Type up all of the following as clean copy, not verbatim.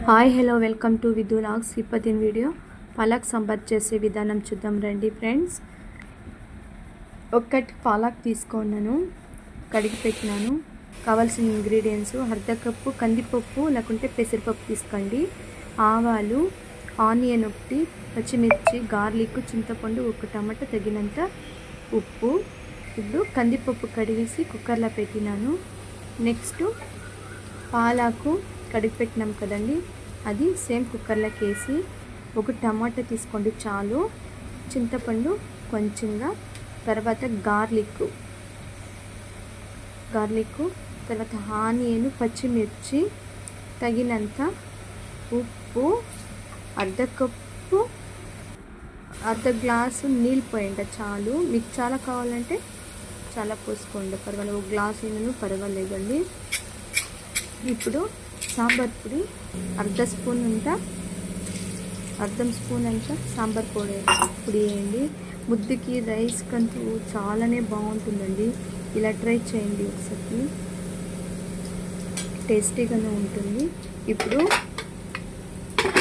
Hi hello welcome to Vidhu logs. ఇప్పటిన video palak sambar చేసే విధానం చూద్దాం రండి ఫ్రెండ్స్. ఒకటి పాలక్ తీసుకున్నాను, కడిగి పెట్టినాను. కావాల్సిన ఇంగ్రీడియంట్స్ అర్ధ కప్పు కందిపప్పు లేకుంటే పెసరపప్పు తీసుకోండి, ఆవాలు, ఆనియన్ ఒకటి, పచ్చిమిర్చి, గార్లిక్, చింతపండు, ఒక టమాటా, తగినంత ఉప్పు. ఇప్పుడు కందిపప్పు కడిగేసి కుక్కర్లో పెట్టినాను. నెక్స్ట్ పాలకు కడిగి పెట్టినాం కదండి, అది సేమ్ కుక్కర్లోకి వేసి ఒక టమాటా తీసుకోండి చాలు, చింతపండు కొంచెంగా, తర్వాత గార్లిక్, తర్వాత ఆనియన్, పచ్చిమిర్చి, తగినంత ఉప్పు, అర్ధ గ్లాసు నీళ్ళు పోయండి చాలు. మీకు చాలా కావాలంటే చాలా పోసుకోండి, పర్వాలేదు. ఒక గ్లాసు నీళ్ళు పర్వాలేదండి. ఇప్పుడు సాంబార్ పొడి అర్ధం స్పూన్ అంతా సాంబార్ పొడి వేయండి. ముద్దకి రైస్ కంటూ చాలానే బాగుంటుందండి. ఇలా ట్రై చేయండి ఒకసారి, టేస్టీగానే ఉంటుంది. ఇప్పుడు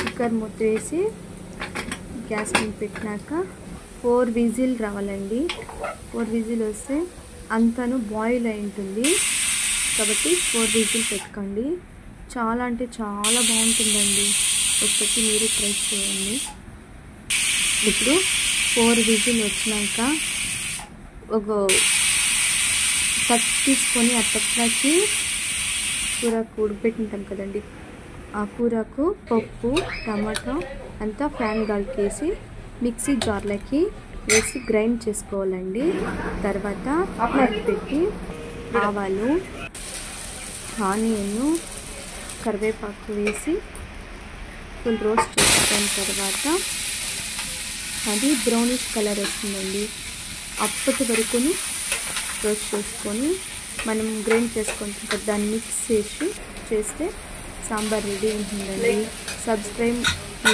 కుక్కర్ మూత వేసి గ్యాస్ మీద పెట్టినాక 4 విజిల్ రావాలండి. 4 విజిల్ వస్తే అంతాను బాయిల్ అయి ఉంటుంది కాబట్టి 4 విజిల్ పెట్టుకోండి. చాలా అంటే చాలా బాగుంటుందండి, ఒకసారి మీరు ట్రై చేయండి. ఇప్పుడు 4 విజిల్ వచ్చినాక ఒక కట్ తీసుకొని ఆ తట్లకి కూరకు ఉడకబెట్టింటాం కదండి, ఆ కూరకు పప్పు, టమాటా అంతా ఫ్యాన్ గాలికేసి మిక్సీ జార్లకి వేసి గ్రైండ్ చేసుకోవాలండి. తర్వాత పెట్టి ఆవాలు, ఆనియన్, కరివేపాకు వేసి ఫుల్ రోస్ట్ చేసుకున్న తర్వాత అది బ్రౌనిష్ కలర్ వస్తుందండి. అప్పటి వరకు రోస్ట్ చేసుకొని మనం గ్రైండ్ చేసుకుంటాం, దాన్ని మిక్స్ చేస్తే సాంబార్ రెడీ ఉంటుందండి. సబ్స్క్రైబ్,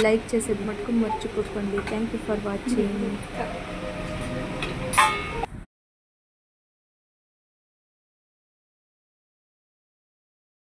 లైక్ చేసేది మటుకు మర్చిపోకండి. Thank you for watching.